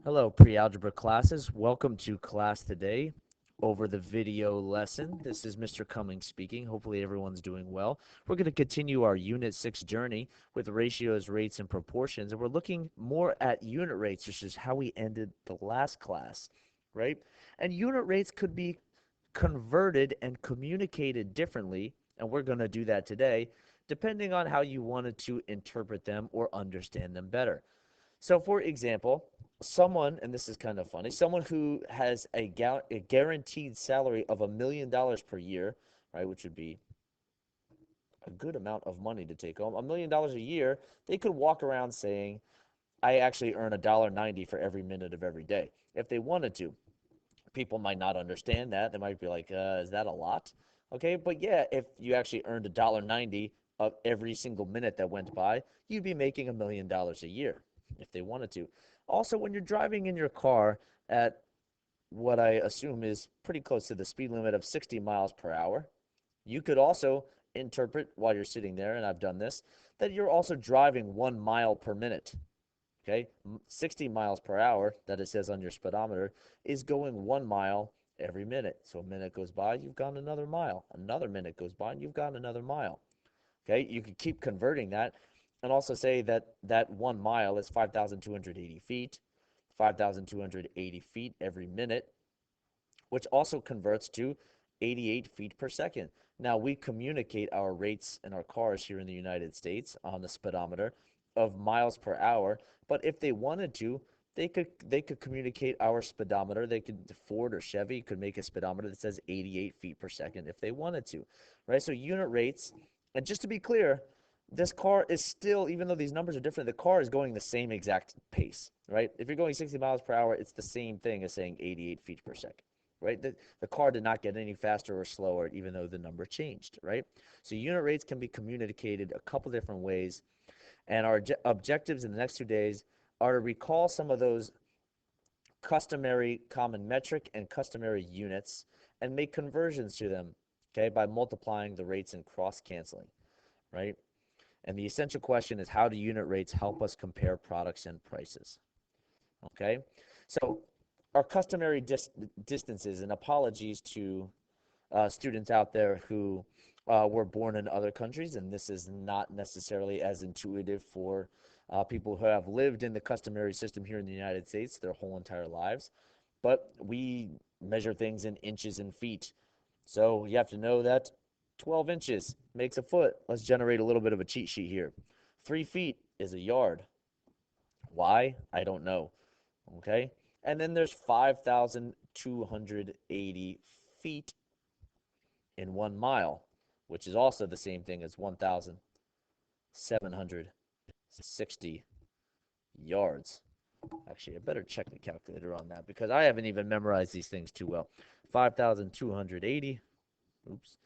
Hello, pre-algebra classes. Welcome to class today over the video lesson. This is Mr. Cummings speaking. Hopefully everyone's doing well. We're going to continue our Unit 6 journey with ratios, rates, and proportions, and we're looking more at unit rates, which is how we ended the last class, right? And unit rates could be converted and communicated differently, and we're going to do that today, depending on how you wanted to interpret them or understand them better. So, for example, someone, and this is kind of funny, someone who has a guaranteed salary of $1 million per year, right, which would be a good amount of money to take home, $1 million a year, they could walk around saying, I actually earn $1.90 for every minute of every day if they wanted to. People might not understand that. They might be like, is that a lot? Okay, but yeah, if you actually earned $1.90 of every single minute that went by, you'd be making $1 million a year if they wanted to. Also, when you're driving in your car at what I assume is pretty close to the speed limit of 60 miles per hour, you could also interpret while you're sitting there, and I've done this, that you're also driving 1 mile per minute. Okay, 60 miles per hour that it says on your speedometer is going 1 mile every minute. So a minute goes by, you've gone another mile. Another minute goes by, and you've gone another mile. Okay, you could keep converting that and also say that that 1 mile is 5,280 feet, 5,280 feet every minute, which also converts to 88 feet per second. Now, we communicate our rates in our cars here in the United States on the speedometer of miles per hour, but if they wanted to, they could communicate our speedometer. They could Ford or Chevy could make a speedometer that says 88 feet per second if they wanted to, right? So unit rates, and just to be clear, this car is still, even though these numbers are different, the car is going the same exact pace, right? If you're going 60 miles per hour, it's the same thing as saying 88 feet per second, right? The car did not get any faster or slower, even though the number changed, right? So unit rates can be communicated a couple different ways, and our objectives in the next 2 days are to recall some of those customary common metric and customary units and make conversions to them, okay, by multiplying the rates and cross-canceling, right? And the essential question is, how do unit rates help us compare products and prices? Okay, so our customary distances, and apologies to students out there who were born in other countries, and this is not necessarily as intuitive for people who have lived in the customary system here in the United States their whole entire lives. But we measure things in inches and feet. So you have to know that 12 inches makes a foot. Let's generate a little bit of a cheat sheet here. 3 feet is a yard. Why? I don't know. Okay. And then there's 5,280 feet in 1 mile, which is also the same thing as 1,760 yards. Actually, I better check the calculator on that because I haven't even memorized these things too well. 5,280, oops,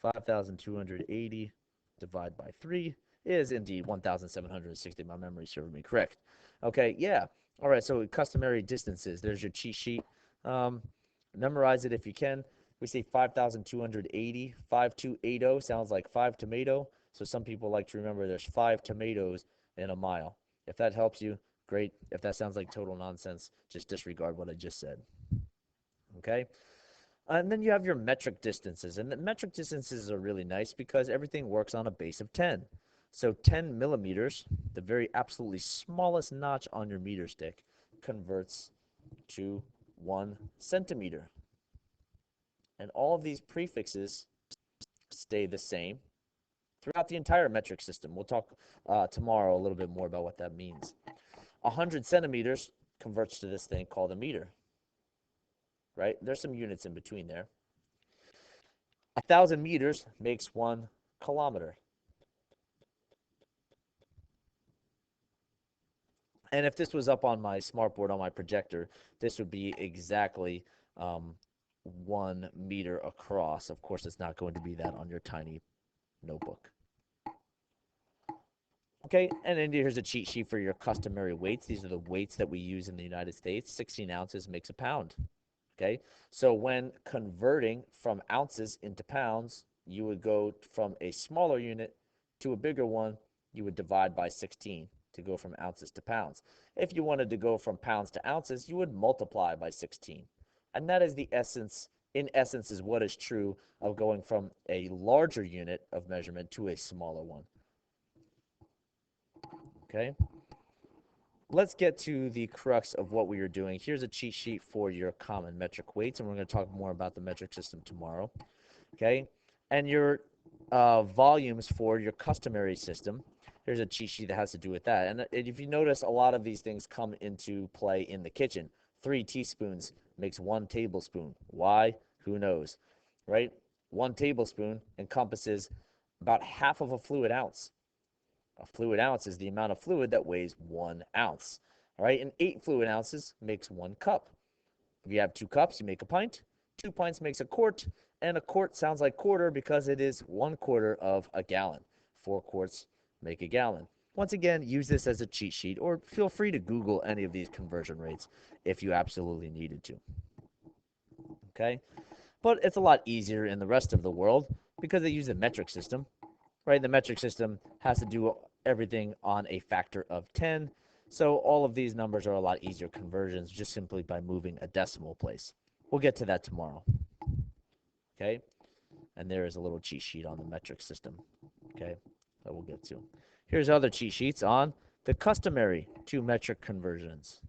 5,280 divided by 3 is indeed 1,760. My memory served me correct. Okay, yeah. All right, so customary distances. There's your cheat sheet. Um, Memorize it if you can. We say 5,280. 5,280 sounds like 5 tomato. So some people like to remember there's 5 tomatoes in a mile. If that helps you, great. If that sounds like total nonsense, just disregard what I just said. Okay? And then you have your metric distances. And the metric distances are really nice because everything works on a base of 10. So 10 millimeters, the very absolutely smallest notch on your meter stick, converts to 1 centimeter. And all of these prefixes stay the same throughout the entire metric system. We'll talk tomorrow a little bit more about what that means. 100 centimeters converts to this thing called a meter, right? There's some units in between there. 1,000 meters makes 1 kilometer. And if this was up on my smartboard on my projector, this would be exactly 1 meter across. Of course, it's not going to be that on your tiny notebook. Okay, and then here's a cheat sheet for your customary weights. These are the weights that we use in the United States. 16 ounces makes a pound. Okay, so when converting from ounces into pounds, you would go from a smaller unit to a bigger one. You would divide by 16 to go from ounces to pounds. If you wanted to go from pounds to ounces, you would multiply by 16. And that is the essence, in essence, is what is true of going from a larger unit of measurement to a smaller one. Okay? Let's get to the crux of what we are doing. Here's a cheat sheet for your common metric weights, and we're going to talk more about the metric system tomorrow. Okay? And your volumes for your customary system. Here's a cheat sheet that has to do with that. And if you notice, a lot of these things come into play in the kitchen. 3 teaspoons makes 1 tablespoon. Why? Who knows? Right? 1 tablespoon encompasses about half of a fluid ounce. A fluid ounce is the amount of fluid that weighs 1 ounce. All right, and 8 fluid ounces makes 1 cup. If you have 2 cups, you make a pint. 2 pints makes a quart, and a quart sounds like quarter because it is 1/4 of a gallon. 4 quarts make a gallon. Once again, use this as a cheat sheet, or feel free to Google any of these conversion rates if you absolutely needed to. Okay, but it's a lot easier in the rest of the world because they use a metric system. Right? The metric system has to do everything on a factor of 10. So all of these numbers are a lot easier conversions just simply by moving a decimal place. We'll get to that tomorrow. Okay? And there is a little cheat sheet on the metric system. Okay? That we'll get to. Here's other cheat sheets on the customary to metric conversions.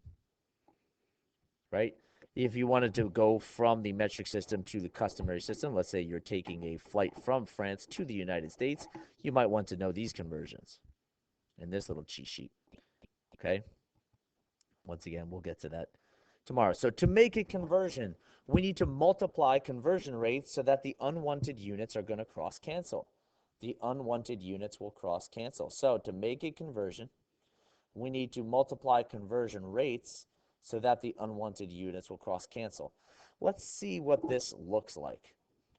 Right? If you wanted to go from the metric system to the customary system, let's say you're taking a flight from France to the United States, you might want to know these conversions in this little cheat sheet. Okay? Once again, we'll get to that tomorrow. So to make a conversion, we need to multiply conversion rates so that the unwanted units are going to cross cancel. The unwanted units will cross cancel. So to make a conversion, we need to multiply conversion rates so that the unwanted units will cross cancel. Let's see what this looks like.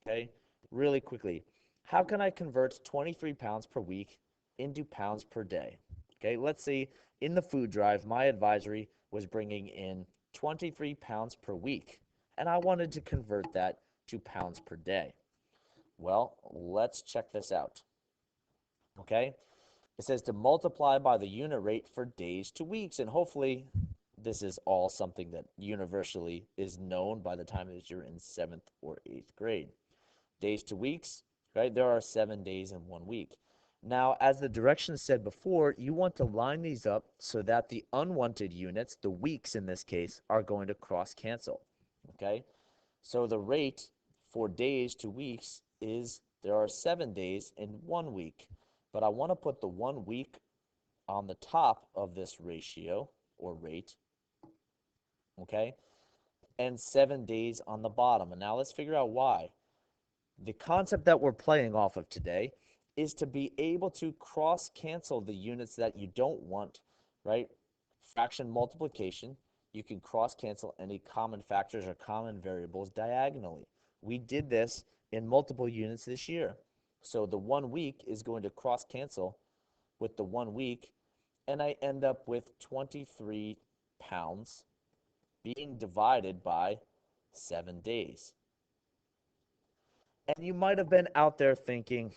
Okay, really quickly. How can I convert 23 pounds per week into pounds per day? Okay, let's see. In the food drive, my advisory was bringing in 23 pounds per week, and I wanted to convert that to pounds per day. Well, let's check this out. Okay, it says to multiply by the unit rate for days to weeks, and hopefully this is all something that universally is known by the time that you're in 7th or 8th grade. Days to weeks, right? There are 7 days in 1 week. Now, as the directions said before, you want to line these up so that the unwanted units, the weeks in this case, are going to cross cancel. Okay? So the rate for days to weeks is there are 7 days in 1 week. But I want to put the 1 week on the top of this ratio or rate, okay, and 7 days on the bottom. And now let's figure out why. The concept that we're playing off of today is to be able to cross cancel the units that you don't want, right? Fraction multiplication, you can cross cancel any common factors or common variables diagonally. We did this in multiple units this year. So the 1 week is going to cross cancel with the 1 week, and I end up with 23 pounds being divided by 7 days. And you might have been out there thinking,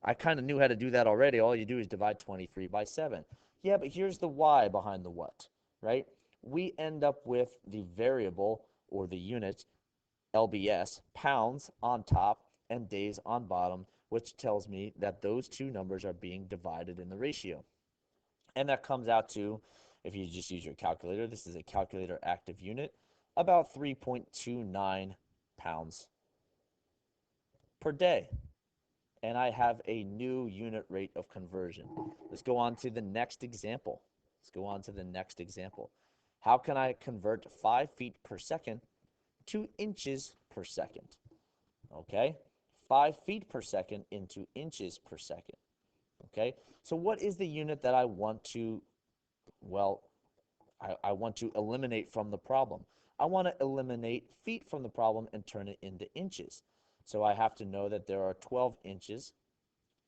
I kind of knew how to do that already. All you do is divide 23 by 7. Yeah, but here's the why behind the what, right? We end up with the variable or the unit, LBS, pounds on top and days on bottom, which tells me that those two numbers are being divided in the ratio. And that comes out to, if you just use your calculator, this is a calculator active unit, about 3.29 pounds per day. And I have a new unit rate of conversion. Let's go on to the next example. How can I convert 5 feet per second to inches per second? Okay, 5 feet per second into inches per second. Okay, so what is the unit that I want to, well, I want to eliminate from the problem? I want to eliminate feet from the problem and turn it into inches. So I have to know that there are 12 inches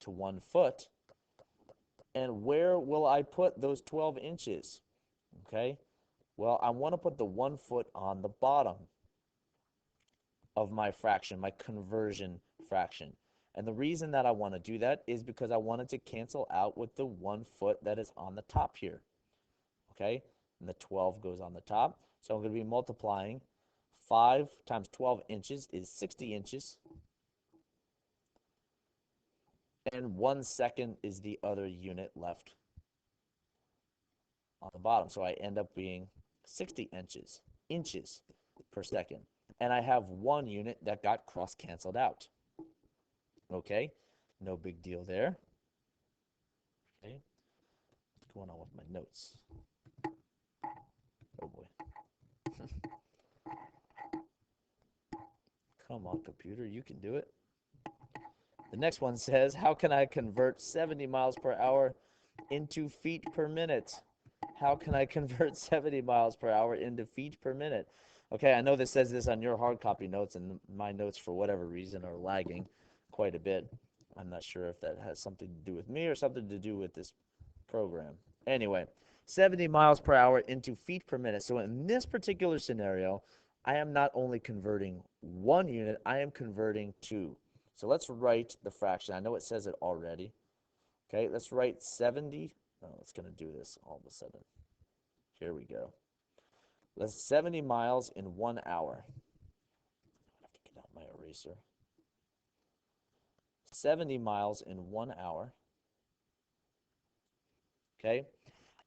to 1 foot. And where will I put those 12 inches? Okay, well, I want to put the 1 foot on the bottom of my fraction, my conversion fraction. And the reason that I want to do that is because I wanted to cancel out with the 1 foot that is on the top here. okay? And the 12 goes on the top. So I'm going to be multiplying 5 times 12 inches is 60 inches, and 1 second is the other unit left on the bottom. So I end up being 60 inches per second. And I have 1 unit that got cross-canceled out. Okay, no big deal there. Okay, what's going on with my notes? Oh boy. Come on, computer, you can do it. The next one says, how can I convert 70 miles per hour into feet per minute? How can I convert 70 miles per hour into feet per minute? Okay, I know this says this on your hard copy notes, and my notes, for whatever reason, are lagging quite a bit. I'm not sure if that has something to do with me or something to do with this program. Anyway, 70 miles per hour into feet per minute. So in this particular scenario, I am not only converting 1 unit, I am converting 2. So let's write the fraction. I know it says it already. Okay, let's write 70. Oh, it's going to do this all of a sudden. Here we go. Let's 70 miles in 1 hour. I have to get out my eraser. 70 miles in 1 hour. Okay,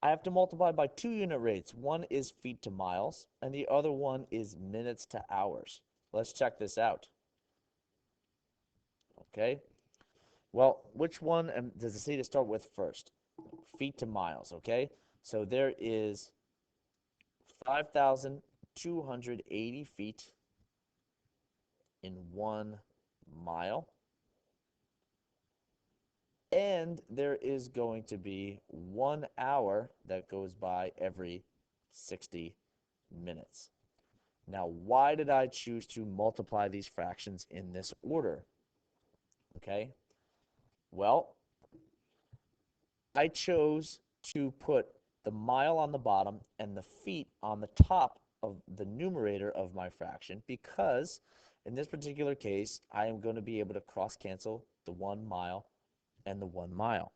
I have to multiply by 2 unit rates. One is feet to miles, and the other one is minutes to hours. Let's check this out. Okay, well, which one does it say to start with first? Feet to miles, okay? So there is 5,280 feet in 1 mile. And there is going to be 1 hour that goes by every 60 minutes. Now, why did I choose to multiply these fractions in this order? Okay, well, I chose to put the mile on the bottom and the feet on the top of the numerator of my fraction because in this particular case, I am going to be able to cross cancel the 1 mile and the 1 mile.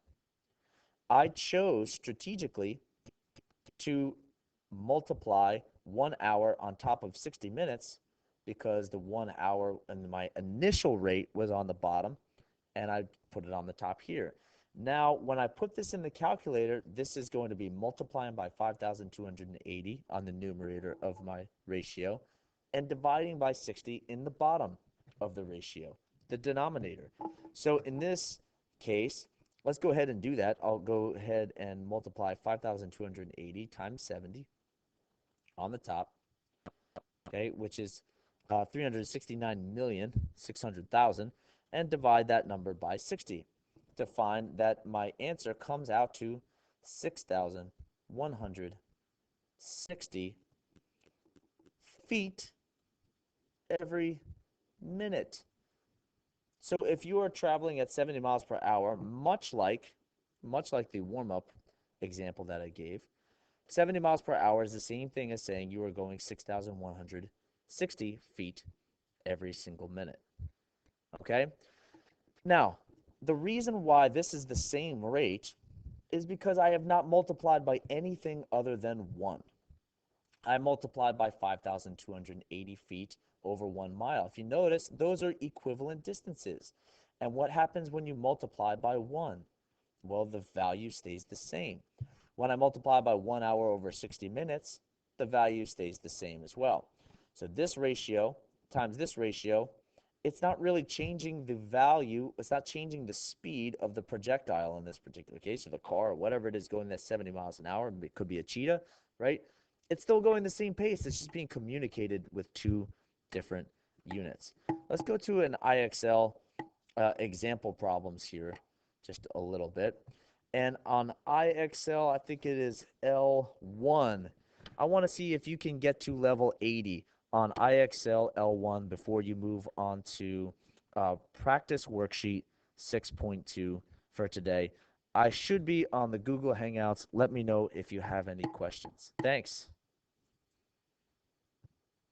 I chose strategically to multiply 1 hour on top of 60 minutes because the 1 hour and my initial rate was on the bottom, and I put it on the top here. Now, when I put this in the calculator, this is going to be multiplying by 5,280 on the numerator of my ratio and dividing by 60 in the bottom of the ratio, the denominator. So in this case, let's go ahead and do that. I'll go ahead and multiply 5,280 times 70 on the top, okay, which is 369,600,000, and divide that number by 60 to find that my answer comes out to 6,160 feet every minute. So if you are traveling at 70 miles per hour, much like the warm-up example that I gave, 70 miles per hour is the same thing as saying you are going 6,160 feet every single minute. Okay? Now, the reason why this is the same rate is because I have not multiplied by anything other than 1. I multiplied by 5,280 feet over 1 mile. If you notice, those are equivalent distances. And what happens when you multiply by 1? Well, the value stays the same. When I multiply by 1 hour over 60 minutes, the value stays the same as well. So this ratio times this ratio, it's not really changing the value. It's not changing the speed of the projectile in this particular case, or the car, or whatever it is going at 70 miles an hour. It could be a cheetah, right? It's still going the same pace. It's just being communicated with 2 different units. Let's go to an IXL example problems here just a little bit. And on IXL, I think it is L1. I want to see if you can get to level 80 on IXL L1 before you move on to practice worksheet 6.2 for today. I should be on the Google Hangouts. Let me know if you have any questions. Thanks.